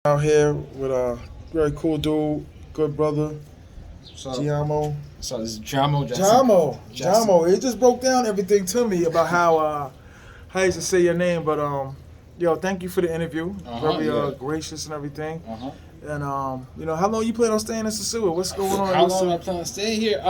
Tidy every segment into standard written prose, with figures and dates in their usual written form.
Out here with a very cool dude, good brother, So, GIAMO. so this is GIAMO. GIAMO. It just broke down everything to me about how you should say your name, but yo, thank you for the interview. Very yeah. gracious and everything. Uh-huh. And how long you plan on staying in Sosua? What's going on? How long I plan on staying here?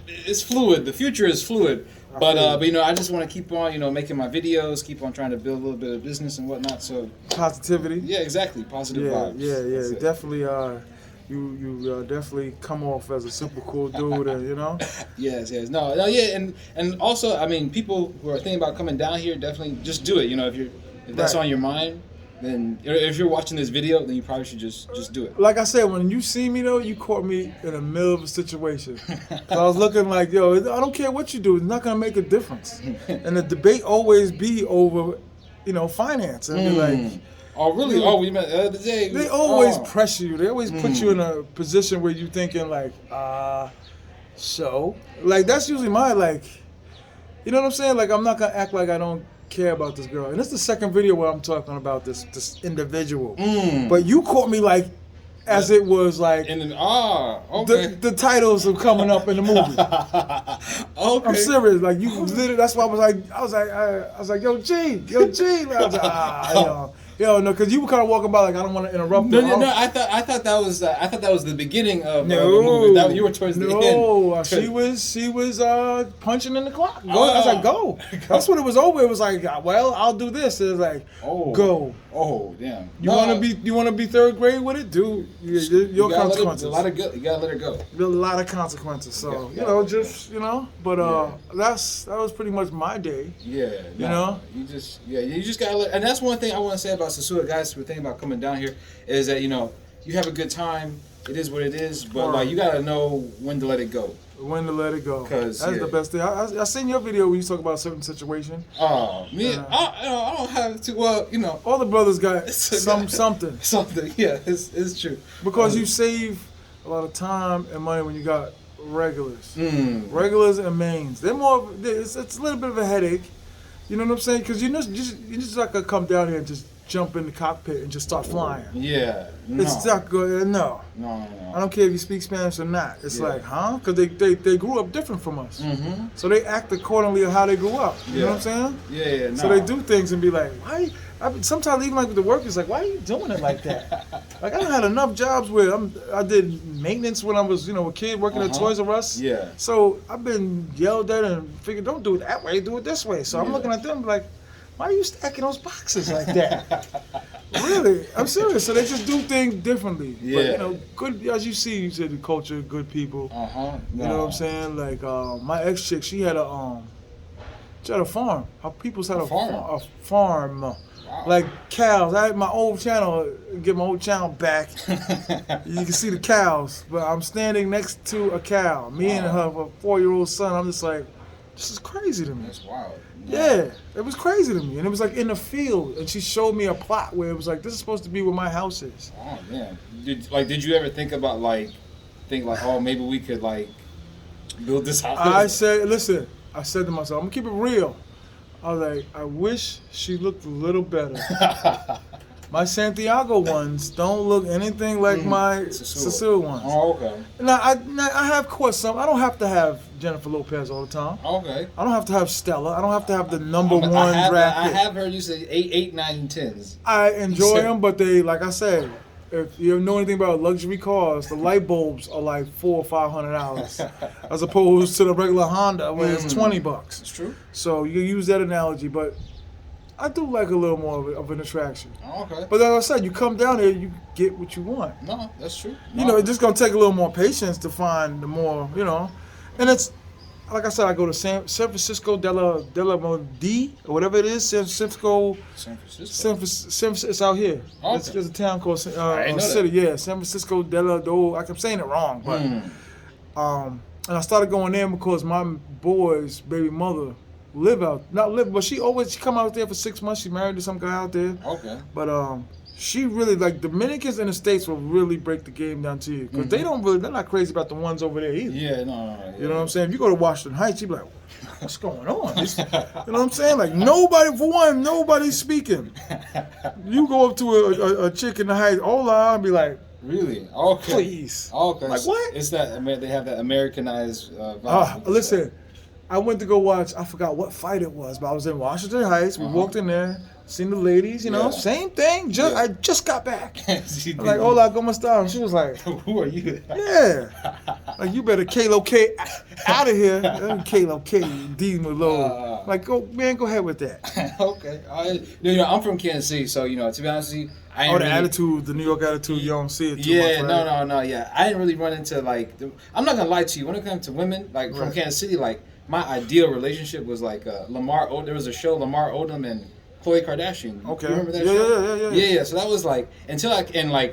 It's fluid. The future is fluid. But I just want to keep on, making my videos, keep on trying to build a little bit of business and whatnot. So positivity. yeah, exactly. Positive vibes. Yeah. Definitely. You definitely come off as a super cool dude, and Yes. No, yeah, and also, I mean, people who are thinking about coming down here, definitely just do it. If that's Right. on your mind, then if you're watching this video, then you probably should just do it. Like I said, when you see me though, you caught me in the middle of a situation. So I was looking like, yo, I don't care what you do, it's not gonna make a difference. And the debate always be over, finance. And be like, Oh really? you- Oh, we met the other day. they always pressure you. They always put you in a position where you thinking like, so like that's usually my like, you know what I'm saying? Like I'm not gonna act like I don't care about this girl. And this is the second video where I'm talking about this individual. But you caught me like as it was like okay. the titles are coming up in the movie. Okay. I'm serious. Like you literally. That's why I was like, yo, G. I was like, no, because you were kind of walking by like I don't want to interrupt. No. I thought that was the beginning of the movie. You were towards the end. No, she was punching in the clock. I was like, go. That's what it was over. It was like, well, I'll do this. It was like, go. Oh, damn. You want to be third grade with it, dude? Your consequences. You gotta let her go. A lot of consequences. So but that was pretty much my day. Yeah. You just gotta let. And that's one thing I want to say about Sosua, guys. Who are thinking about coming down here is that you have a good time. It is what it is, but like you gotta know when to let it go. When to let it go. That's the best thing. I seen your video where you talk about a certain situation. Oh, me, I don't have to. Well, all the brothers got something. Something, yeah, it's true. Because you save a lot of time and money when you got regulars. Regulars and mains. They're more. It's a little bit of a headache. You know what I'm saying? Because you just not gonna come down here and just jump in the cockpit and just start flying. Yeah, no. It's not good. No. No. I don't care if you speak Spanish or not. It's like, huh? Because they grew up different from us. Mm-hmm. So they act accordingly to how they grew up. You know what I'm saying? Yeah. No. So they do things and be like, why? Sometimes even like with the workers, like, why are you doing it like that? Like I had enough jobs where I did maintenance when I was a kid working at Toys R Us. Yeah. So I've been yelled at and figured, don't do it that way, do it this way. So I'm looking at them like, why are you stacking those boxes like that? Really? I'm serious. So they just do things differently. Yeah. But, good, as you see, you said the culture, good people. No. You know what I'm saying? Like, my ex-chick, she had a farm. Her people's had a farm. Wow. Like cows. I had my old channel, get my old channel back. You can see the cows. But I'm standing next to a cow. Me and her 4-year-old son, I'm just like, this is crazy to me. That's wild. Yeah, it was crazy to me. And it was like in the field. And she showed me a plot where it was like, this is supposed to be where my house is. Oh, man. Did you ever think about, oh, maybe we could, build this house? I said to myself, I'm going to keep it real. I was like, I wish she looked a little better. My Santiago ones don't look anything like my Sosua ones. Oh, okay. Now, I have caught some. I don't have to have Jennifer Lopez all the time. Okay. I don't have to have Stella. I don't have to have the number one draft I pick. have heard you say 8, 9, and 10s. I enjoy them, but they, like I said, if you know anything about luxury cars, the light bulbs are like $400 or $500, as opposed to the regular Honda where it's $20. It's true. So you use that analogy, but I do like a little more of an attraction. Oh, okay. But like I said, you come down here, you get what you want. No, that's true. It's just gonna take a little more patience to find the more, and it's like I said, I go to San Francisco de la Modi or whatever it is, San Francisco. It's out here. Okay. There's a town called city. Yeah, San Francisco de la Do. I kept saying it wrong, but and I started going there because my boy's baby mother but she come out there for 6 months. She's married to some guy out there. Okay. But she really, like, Dominicans in the States will really break the game down to you. Because they're not crazy about the ones over there either. Yeah, no. You know what I'm saying? If you go to Washington Heights, you be like, what's going on? You know what I'm saying? Like, nobody's speaking. You go up to a chick in the Heights, hola, and be like, really? Okay. Please. Okay. Like, what? It's that, they have that Americanized vibe. Listen, I went to go watch, I forgot what fight it was, but I was in Washington Heights. We walked in there. Seen the ladies, you know, same thing. I just got back. I'm like, hola, ¿cómo está? And she was like, who are you? Yeah. Like, you better Kalo K out of here. Kalo K, D Malone. Like, go ahead with that. Okay. I'm from Kansas City, so, to be honest with you, the New York attitude, you don't see it too much, right? No, yeah. I didn't really run into, like, I'm not going to lie to you. When it comes to women, like, from Kansas City, like, my ideal relationship was, like, Lamar Odom. There was a show, Lamar Odom and Khloe Kardashian. Okay. You remember that show? Yeah. So that was like,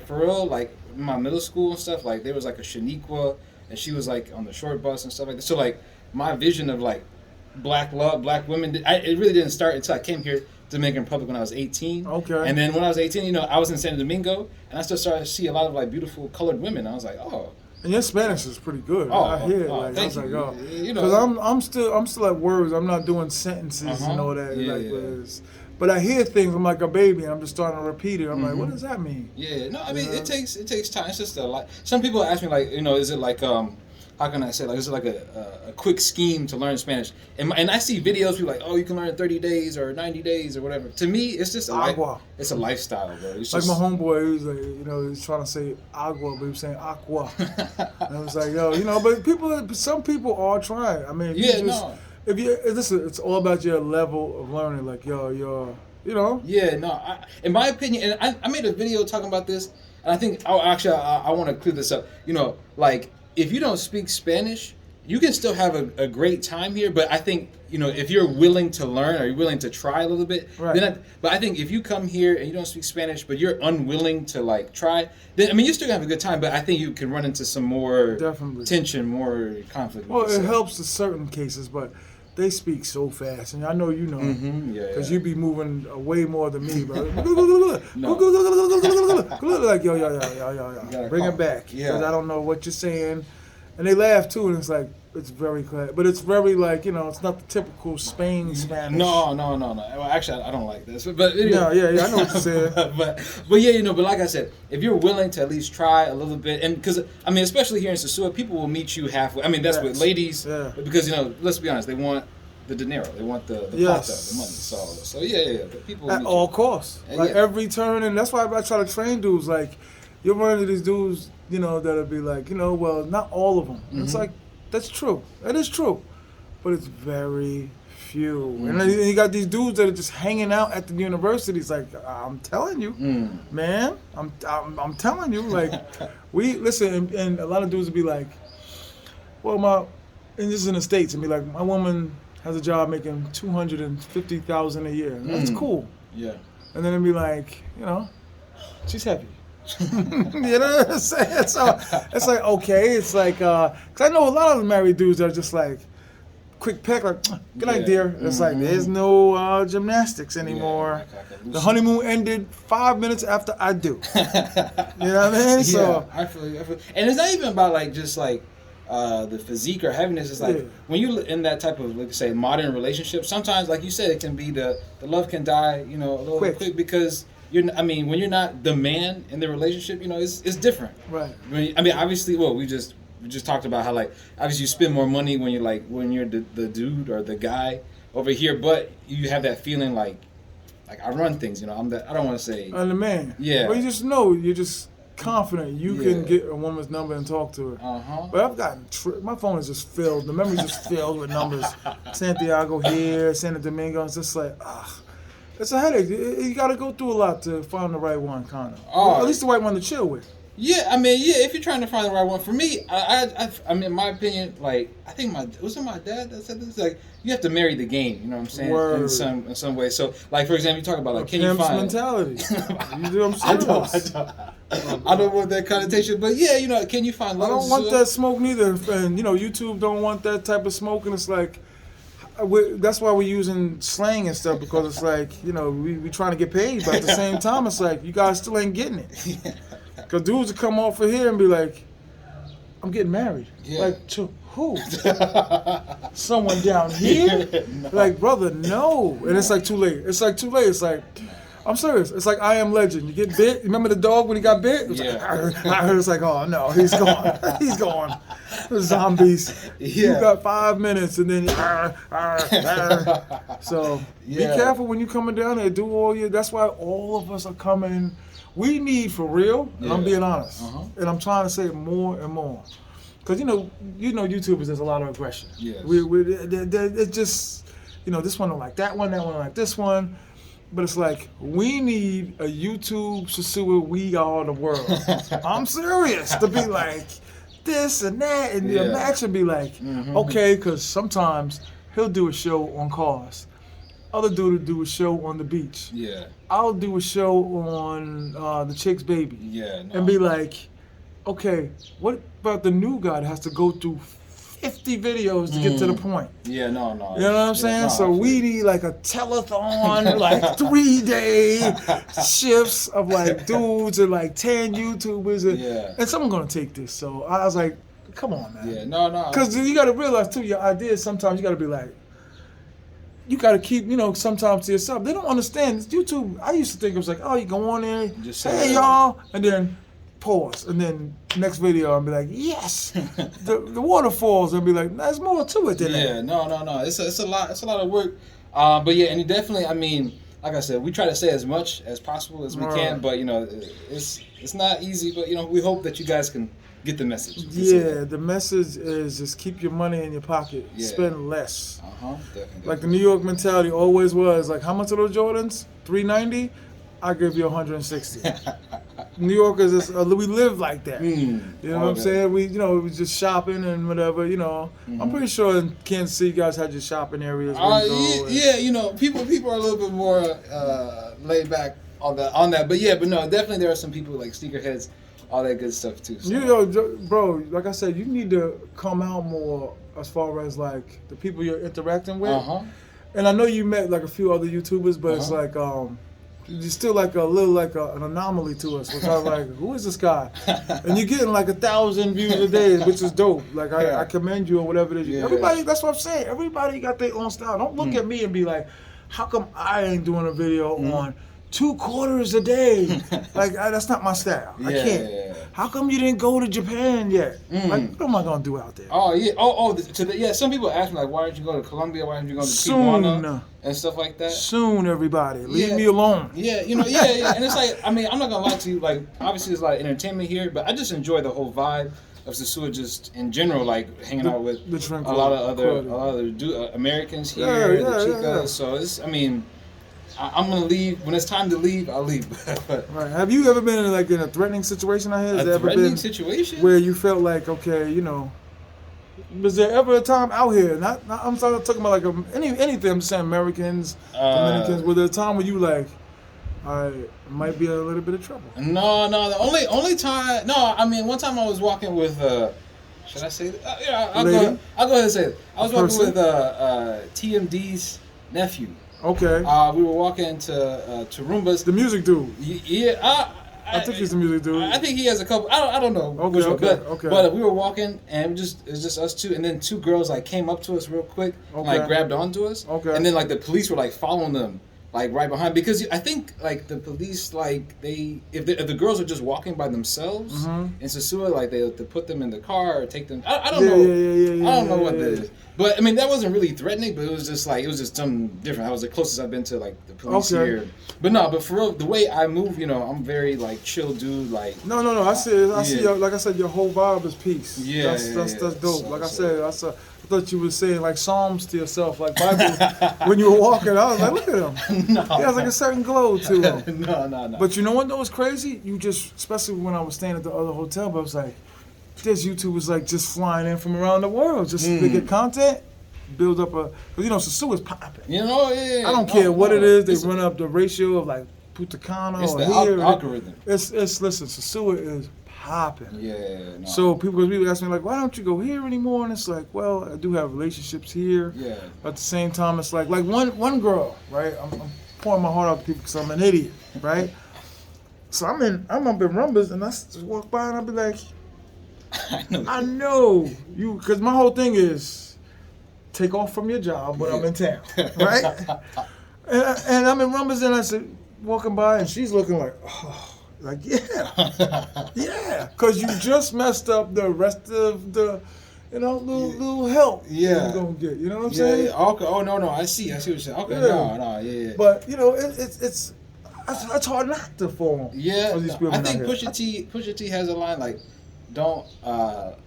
for real, like in my middle school and stuff, like there was like a Shaniqua, and she was like on the short bus and stuff like that. So like my vision of like black love, black women, it really didn't start until I came here to Dominican Republic when I was 18. Okay. And then when I was 18, I was in Santo Domingo, and I still started to see a lot of like beautiful colored women. I was like, oh. And your Spanish is pretty good. I hear it. Like, I was like, oh, because I'm still at words. I'm not doing sentences and all that. But I hear things. I'm like a baby, and I'm just starting to repeat it. I'm like, what does that mean? Yeah, no, I mean it takes time. It's just a lot. Some people ask me like, is it like how can I say, like, is it like a quick scheme to learn Spanish? And I see videos people like, oh, you can learn in 30 days or 90 days or whatever. To me, it's just it's a lifestyle, bro. It's like just, my homeboy, he was like, he was trying to say agua, but he was saying aqua. And I was like, but some people are trying. I mean, it's all about your level of learning. Like, Yeah, no. In my opinion, and I made a video talking about this, and I think, I want to clear this up. Like, if you don't speak Spanish, you can still have a great time here. But I think, if you're willing to learn or you're willing to try a little bit, but I think if you come here and you don't speak Spanish, but you're unwilling to like try, then you're still gonna have a good time. But I think you can run into some more tension, more conflict. Well, it helps in certain cases, but they speak so fast, and I know you know, because you be moving way more than me, bro. Like, yo, bring it back, because I don't know what you're saying, and they laugh too, and it's like, it's very clear, but it's very like, it's not the typical Spain Spanish. No. Well, actually, I don't like this, but yeah, I know what you're saying. but like I said, if you're willing to at least try a little bit, and because especially here in Sosua, people will meet you halfway. That's with ladies, because let's be honest, they want the dinero, they want the plata, the money. So but people at all costs, like every turn, and that's why I try to train dudes. Like, you'll run into these dudes, that'll be like, well, not all of them. It's like, that's true. That is true. But it's very few. And then you got these dudes that are just hanging out at the universities. Like, I'm telling you, man. I'm telling you. Like, we listen, and a lot of dudes will be like, well, and this is in the States, and be like, my woman has a job making $250,000 a year. That's cool. Yeah. And then it'll be like, she's happy. You know what I'm saying? So it's like, okay, it's like, cause I know a lot of the married dudes that are just like, quick peck, like, good night, dear. It's like, there's no gymnastics anymore. The honeymoon ended 5 minutes after I do. You know what I mean? So I feel you. And it's not even about like just like the physique or heaviness. It's like when you in that type of, like, say, modern relationship, sometimes, like you said, it can be the love can die, a little quick because when you're not the man in the relationship, it's different. Right. Obviously, we just talked about how, like, obviously you spend more money when you're the dude or the guy over here, but you have that feeling like I run things. I don't want to say I'm the man. Yeah. Well, you just know, you're just confident you can get a woman's number and talk to her. But I've gotten my phone is just filled. The memory's just filled with numbers. Santiago here, Santo Domingo. It's just like, it's a headache. You got to go through a lot to find the right one, kind of. At least the right one to chill with. Yeah, if you're trying to find the right one, for me, in my opinion, like, I think wasn't my dad that said this? Like, you have to marry the game, you know what I'm saying? Word. In some way. So, like, for example, you talk about, like, can you find mentality. You do I'm serious. I don't want that connotation, but can you find love? I don't want that smoke neither, and YouTube don't want that type of smoke, and it's like, That's why we're using slang and stuff, because it's like, we trying to get paid, but at the same time, it's like, you guys still ain't getting it. Because dudes will come off of here and be like, I'm getting married. Yeah. Like, to who? Someone down here? No. Like, brother, no. And it's like too late. It's like, I'm serious. It's like I Am Legend. You get bit. Remember the dog when he got bit? It's like, oh no, he's gone. He's gone. Zombies. Yeah. You got 5 minutes and then So be careful when you coming down there. Do all your. That's why all of us are coming. We need for real. And I'm being honest. And I'm trying to say it more and more. Because YouTubers, there's a lot of aggression. Yes. It's just, this one don't like that one don't like this one. But it's like, we need a YouTube Sosua, we are the world. I'm serious. To be like this and that, and the match and be like, okay, because sometimes he'll do a show on cars. Other dude will do a show on the beach. Yeah. I'll do a show on the chick's baby. Yeah. No. And be like, okay, what about the new guy that has to go through 50 videos to get to the point? Yeah, no. You know what I'm saying? No, so we need like a telethon, like 3-day shifts of like dudes and like 10 YouTubers. And someone's going to take this. So I was like, come on, man. Yeah, no. Because you got to realize, too, your ideas, sometimes you got to be like, you got to keep, sometimes to yourself. They don't understand. YouTube, I used to think it was like, oh, you go on there, just hey, y'all, and then pause, and then next video I'll be like, yes, the waterfalls, and be like, there's more to it than that. Yeah, no. It's a lot of work. But yeah, and definitely, I mean, like I said, we try to say as much as possible as we can, but it's not easy. But we hope that you guys can get the message. Yeah, the message is just keep your money in your pocket, spend less. Definitely. Like the New York mentality always was, like, how much are those Jordans? $390. I give you 160. New Yorkers, we live like that. You know what I'm saying? We was just shopping and whatever. I'm pretty sure in Kansas City, you guys had your shopping areas. People are a little bit more laid back on that. But no, definitely there are some people like sneakerheads, all that good stuff too. So. Bro, like I said, you need to come out more as far as like the people you're interacting with. And I know you met like a few other YouTubers, but it's like you're still like a little like an anomaly to us. Which I was like, who is this guy? And you're getting like 1,000 views a day, which is dope. Like I commend you or whatever it is. Everybody, that's what I'm saying. Everybody got their own style. Don't look at me and be like, how come I ain't doing a video on 2 quarters a day? Like that's not my style. I can't. How come you didn't go to Japan yet? Like, what am I gonna do out there? Oh yeah. Some people ask me like, why didn't you go to Colombia? Why didn't you go to Tijuana and stuff like that? Soon, everybody, leave me alone. Yeah. And it's like, I mean, I'm not gonna lie to you. Like, obviously, there's a lot of entertainment here, but I just enjoy the whole vibe of Sosua just in general, like hanging out with a lot of other Americans here, the chicas. So it's, I mean, I'm gonna leave when it's time to leave. I'll leave. Right. Have you ever been in a threatening situation? Situation where you felt like, okay, was there ever a time out here? Not I'm talking about like anything. I'm just saying Americans, Dominicans. Was there a time where you like, I might be in a little bit of trouble? No. The only time. No, I mean, one time I was walking with. Should I say that? I'll go ahead and say it. I was walking with TMD's nephew. Okay. We were walking to Roomba's. The music dude. Yeah. I think he's the music dude. I think he has a couple. I don't know. Okay. But we were walking and it's just us two, and then 2 girls like came up to us real quick, and, like grabbed onto us. Okay. And then like the police were like following them, like right behind, because I think like the police like if the girls are just walking by themselves in Sosua, like they put them in the car or take them. I don't know. I don't know what the. But I mean, that wasn't really threatening, but it was just something different. That was the closest I've been to like the police here. But for real, the way I move, I'm very like chill dude. Like no. I see. Like I said, your whole vibe is peace. Yeah, that's dope. So, like I said, I thought you were saying like Psalms to yourself, like Bible. When you were walking, I was like, look at him. No, he has like a certain glow to him. No. But you know what though was crazy? You just, especially when I was staying at the other hotel, but I was like, this YouTubers like just flying in from around the world just to get content, build up because Sosua's popping. I don't care what it is. They run up the ratio of like Putacana it's or the here. algorithm. Listen, Sosua is popping. Yeah. No. So people ask me like, why don't you go here anymore? And it's like, well, I do have relationships here. Yeah. But at the same time, it's like one girl, right? I'm pouring my heart out to people because I'm an idiot, right? So I'm up in Rumbers, and I just walk by and I'll be like, I know you, because my whole thing is take off from your job when I'm in town, right? and I'm in Rumbers, and I said, walking by, and she's looking like, oh, like, yeah, because you just messed up the rest of the, little help you're going to get, you know what I'm saying? Yeah, okay. Oh, no, I see what you're saying. Okay, no, yeah. But, it's hard not to fall. Yeah, I think Pusha T has a line like, don't, what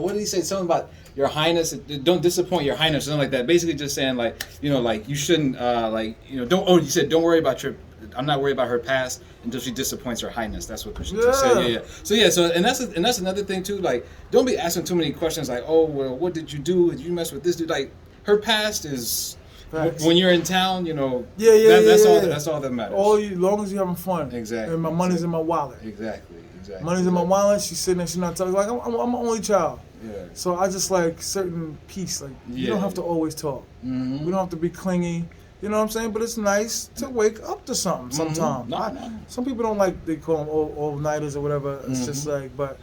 did he say? Something about Your Highness, don't disappoint Your Highness, or something like that. Basically just saying like, like you shouldn't, you said don't worry about I'm not worried about her past until she disappoints Her Highness. That's what Pusha T said. Yeah. So and that's another thing too. Like, don't be asking too many questions. Like, oh well, what did you do? Did you mess with this dude? Like, her past is when you're in town. That's all that matters. As long as you're having fun. Exactly. And my money's in my wallet. Exactly. Money's in my wallet. She's sitting there. She's not talking. Like I'm an only child. Yeah. So I just like certain peace. Like you don't have to always talk. Mm-hmm. We don't have to be clingy. You know what I'm saying? But it's nice to wake up to something sometimes. No. Some people don't like, they call them all-nighters or whatever. It's just like, but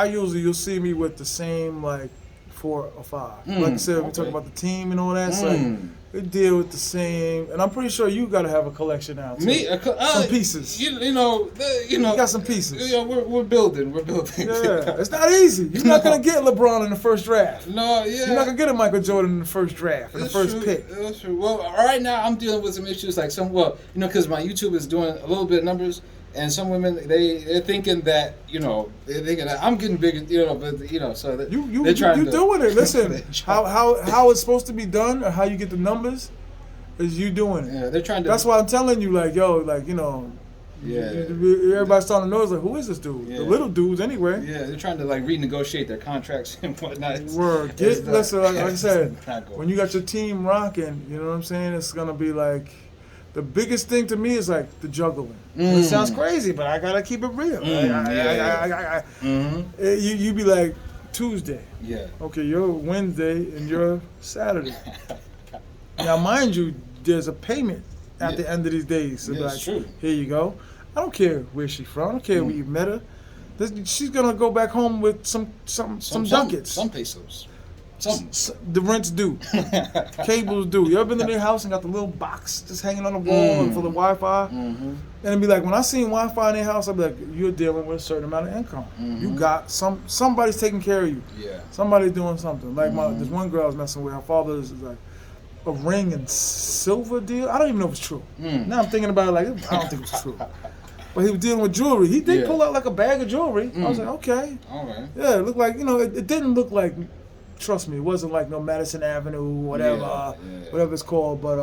you'll see me with the same like 4 or 5. Like I said, we talk about the team and all that. It's like, they deal with the same, and I'm pretty sure you gotta have a collection now too. Some pieces. You got some pieces. We're building. Yeah, it's not easy. You're not gonna get LeBron in the first draft. No, yeah. You're not gonna get a Michael Jordan in the first draft, in the first pick. That's true. Well, right now I'm dealing with some issues like because my YouTube is doing a little bit of numbers. And some women, they're thinking that, I'm getting big, but, so that they're trying you doing it. Listen, how it's supposed to be done or how you get the numbers is you doing it. Yeah, they're trying to. That's why I'm telling you, like, Yeah. Everybody's starting to notice, like, who is this dude? Yeah. The little dudes, anyway. Yeah, they're trying to, like, renegotiate their contracts and whatnot. Word. Listen, like I said, when you got your team rocking, you know what I'm saying? It's going to be like, the biggest thing to me is like the juggling. It sounds crazy, but I gotta keep it real. You be like Tuesday. Yeah. Okay, you're Wednesday and you're Saturday. Now, mind you, there's a payment at the end of these days. So that's true. Here you go. I don't care where she's from. I don't care where you met her. She's gonna go back home with some ducats. Some pesos. The rent's due. Cables due. You ever been to their house and got the little box just hanging on the wall for the Wi-Fi? And it'd be like, when I seen Wi-Fi in their house, I'd be like, you're dealing with a certain amount of income. You got somebody's taking care of you. Yeah. Somebody's doing something. Like this one girl I was messing with, her father is like a ring and silver deal. I don't even know if it's true. Now I'm thinking about it like, I don't think it's true. But he was dealing with jewelry. He did pull out like a bag of jewelry. I was like, okay. All right. Yeah, it looked like, it didn't look like, trust me, it wasn't like no Madison Avenue, whatever it's called. But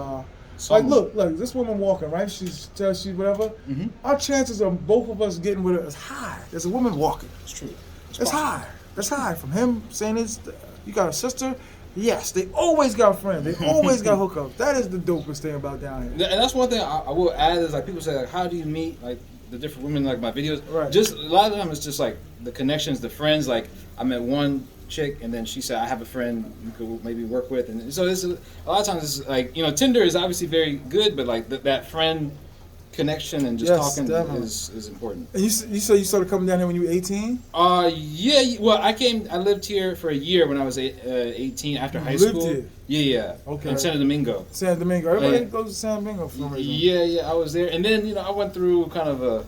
like, look, this woman walking, right? She's whatever. Our chances of both of us getting with her is high. There's a woman walking. It's true. It's high. It's high. From him saying this, you got a sister. Yes, they always got friends. They always got hookups. That is the dopest thing about down here. And that's one thing I will add is like people say like, how do you meet like the different women like my videos? Right. Just a lot of them it's just like the connections, the friends. Like I met one chick and then she said I have a friend you could maybe work with, and so this is a lot of times it's like Tinder is obviously very good, but like that friend connection and just talking is important. And you said you started coming down here when you were 18? Yeah. Well, I lived here for a year when I was 18 after high school. Lived here? Yeah. Okay. In Santo Domingo. Everybody goes to Santo Domingo for some reason. Yeah. I was there, and then I went through kind of a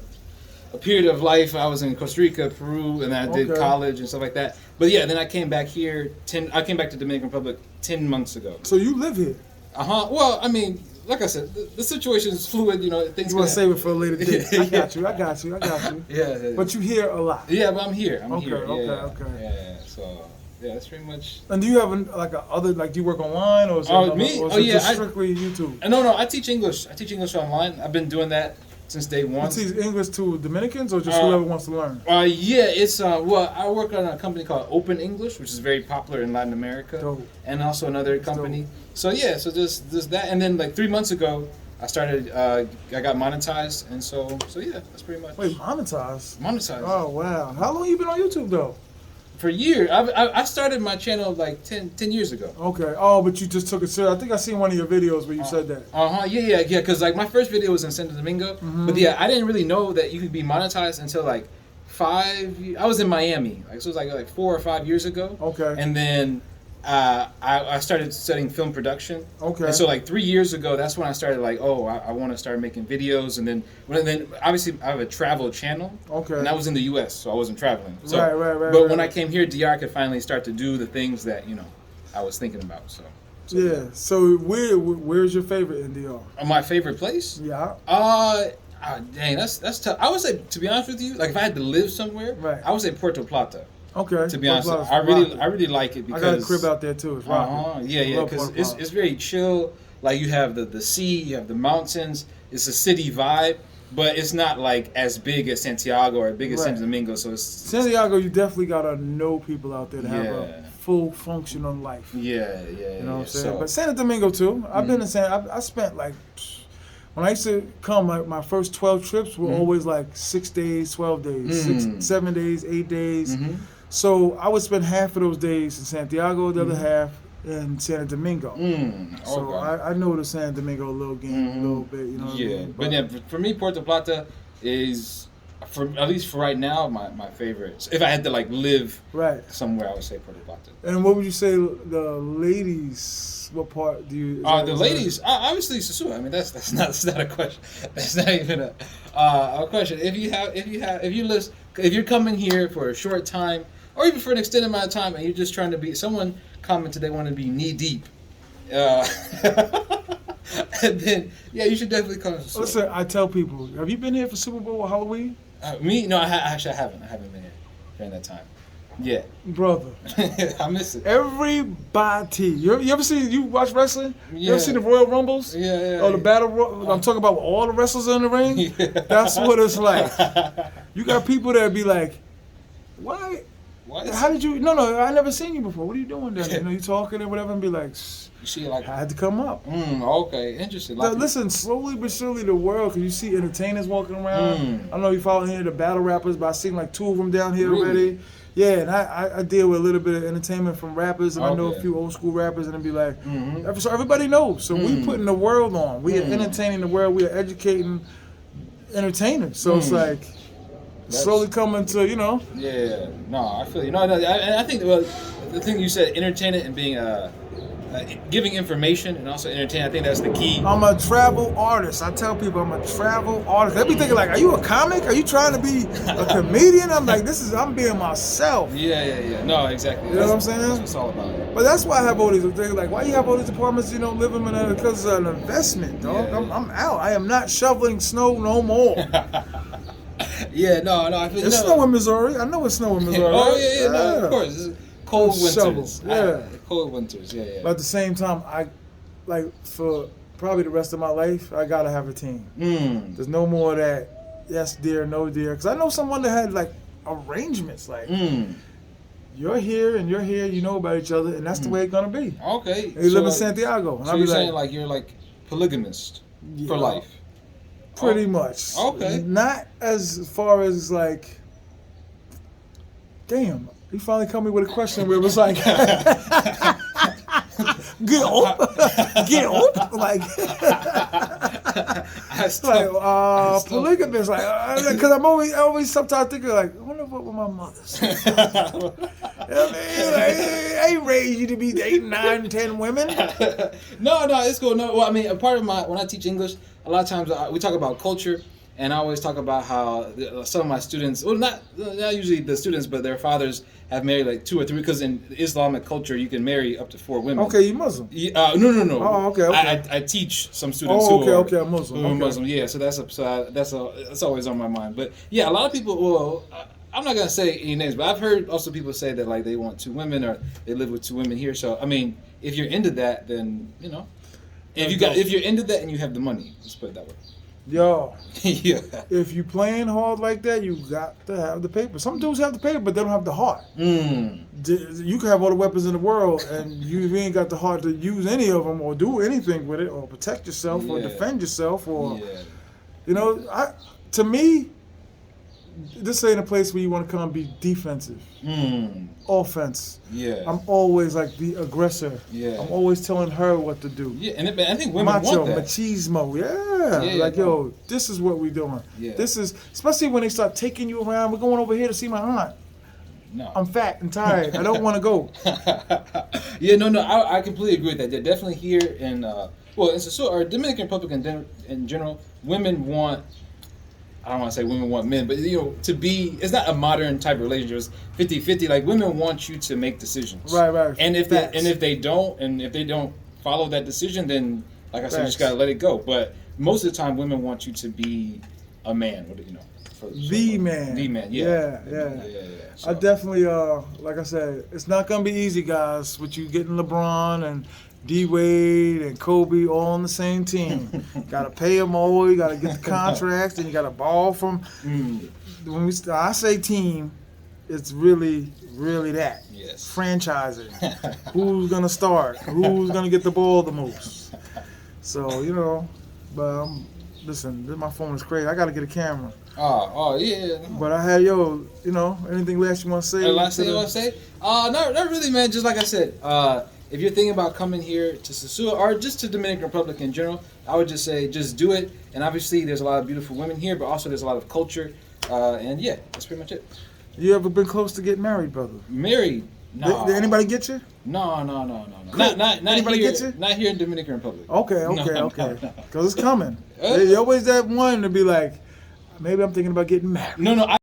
period of life. I was in Costa Rica, Peru, and I did college and stuff like that. But yeah, then I came back here. I came back to Dominican Republic 10 months ago. So you live here? Well, I mean, like I said, the situation is fluid. Things. You want to save it for a later date? I got you. Yeah. But you here a lot. Yeah, but I'm here. Okay. Yeah. So yeah, that's pretty much. And do you have do you work online or is it just strictly YouTube? No. I teach English. I teach English online. I've been doing that since day one. You teach English to Dominicans or just whoever wants to learn? Yeah, it's I work on a company called Open English, which is very popular in Latin America. Dope. And also another company. So yeah, so just that, and then like 3 months ago, I started. I got monetized, and so yeah, that's pretty much. Wait, monetized? Monetized. Oh wow! How long you been on YouTube though? For years. I started my channel like 10 years ago. Okay. Oh, but you just took it serious. I think I seen one of your videos where you said that. Yeah. Because like my first video was in Santo Domingo, but yeah, I didn't really know that you could be monetized until like 5. I was in Miami, like so it was like 4 or 5 years ago. Okay. And then I started studying film production. Okay. And so like 3 years ago, that's when I started like, I want to start making videos. And then obviously I have a travel channel. Okay. And I was in the U.S., so I wasn't traveling. So, right. But when I came here, DR could finally start to do the things that I was thinking about. So yeah. So where's your favorite in DR? My favorite place? Yeah. Dang, that's tough. I would say, to be honest with you, like if I had to live somewhere, I would say Puerto Plata. Okay. To be honest, I really like it because I got a crib out there too. It's rocking. Yeah, because it's very chill. Like you have the sea, you have the mountains. It's a city vibe, but it's not like as big as Santiago or big as Santo Domingo. So Santiago, you definitely gotta know people out there to have a full functional life. Yeah. You know what I'm saying? But Santo Domingo too. I've been in I spent like. When I used to come, like my first 12 trips were always like 6 days, 12 days, 6, 7 days, 8 days. So I would spend half of those days in Santiago, the other half in Santo Domingo. So I know the Santo Domingo a little bit, you know what I mean? But yeah, for me, Puerto Plata is, at least for right now, my favorite. If I had to like live somewhere, I would say Puerto Plata. And what would you say the ladies? What part do you? The ladies, obviously SOSUA. I mean, that's not a question. That's not even a question. If you're coming here for a short time, or even for an extended amount of time, and you're just trying to be, someone commented they want to be knee deep, and then you should definitely come to SOSUA. Listen, I tell people, have you been here for Super Bowl or Halloween? Me? No, actually I haven't. I haven't been here during that time. Yeah. Brother. I miss it. Everybody. You watch wrestling? You ever seen the Royal Rumbles? Yeah. Or the Battle I'm talking about all the wrestlers in the ring? Yeah. That's what it's like. You got people that be like, why? What? How did you? No, I never seen you before. What are you doing there? You talking or whatever and be like, you see, like, I had to come up. Okay, interesting. Now, listen, slowly but surely the world, because you see entertainers walking around. I don't know if you follow here the battle rappers, but I seen like 2 of them down here already. Yeah, and I deal with a little bit of entertainment from rappers, and I know a few old school rappers, and it'd be like, so everybody knows. So we putting the world on. We are entertaining the world. We are educating entertainers. So it's like slowly coming to, Yeah, no, I feel you. No, I think the thing you said, entertaining and being giving information and also entertaining, I think that's the key. I'm a travel artist. I tell people I'm a travel artist. They be thinking like, are you a comic? Are you trying to be a comedian? I'm like, I'm being myself. Yeah. No, exactly. You know what I'm saying? That's what it's all about. But that's why I have all these things. Like, why you have all these apartments, live them in because it's an investment, dog. Yeah. I'm out. I am not shoveling snow no more. Yeah, no, I feel it's snow in Missouri. I know it's snow in Missouri. Oh, no, of course. It's cold winters. Cold winters, yeah. But at the same time, for probably the rest of my life, I gotta have a team. There's no more of that yes dear, no dear. Because I know someone that had like arrangements, like you're here and you're here, you know about each other, and that's the way it's gonna be. Okay. They live in Santiago. And so you're saying like you're like polygamist for life? Pretty much. Okay. Not as far as like, damn. He finally come me with a question where it was like, get up, like, polygamous, like, because I'm always sometimes thinking like, I wonder what would my mother say. I ain't raised you to be 8, 9, 10 women. No, it's cool. No, well, I mean, a part of when I teach English, a lot of times we talk about culture. And I always talk about how some of my students, well, not usually the students, but their fathers have married like 2 or 3, because in Islamic culture you can marry up to 4 women. Okay, you Muslim? No. Oh, okay. I teach some students who are Muslim. Okay. Muslim. Yeah, so that's always on my mind. But yeah, a lot of people. Well, I'm not gonna say any names, but I've heard also people say that like they want 2 women or they live with 2 women here. So I mean, if you're into that, then if you're into that and you have the money, let's put it that way. Yo, Yeah. if you playing hard like that, you got to have the paper. Some dudes have the paper, but they don't have the heart. You can have all the weapons in the world, and you ain't got the heart to use any of them or do anything with it or protect yourself or defend yourself or, you know, to me, this ain't a place where you want to come and be defensive. Offense. Yeah. I'm always like the aggressor. Yeah. I'm always telling her what to do. Yeah, and I think women want that. Machismo. Yeah. Like, yo, this is what we doing. Yeah. This is, especially when they start taking you around. We're going over here to see my aunt. No. I'm fat and tired. I don't want to go. Yeah, no, I completely agree with that. They're definitely here in, our Dominican Republic in general, women want, I don't want to say women want men, but, you know, to be, it's not a modern type of relationship. It's 50-50. Like, women want you to make decisions. Right. And if they don't follow that decision, then, like I said, you just got to let it go. But most of the time, women want you to be a man, you know. The man, yeah. So. I definitely, like I said, it's not gonna be easy, guys. With you getting LeBron and D Wade and Kobe all on the same team, gotta pay them all. You gotta get the contracts, and you gotta ball from. When I say team, it's really that. Yes. Franchising. Who's gonna start? Who's gonna get the ball the most? So you know, but listen, my phone is crazy. I gotta get a camera. Oh yeah. But I had anything last you want to say? Last thing I want to say? Not really, man. Just like I said, if you're thinking about coming here to Sosua or just to Dominican Republic in general, I would just say just do it. And obviously, there's a lot of beautiful women here, but also there's a lot of culture. And yeah, that's pretty much it. You ever been close to getting married, brother? Married? No. Did anybody get you? No. Not anybody here, get you? Not here in Dominican Republic. Okay. Because it's coming. There's always that one to be like, maybe I'm thinking about getting married. No.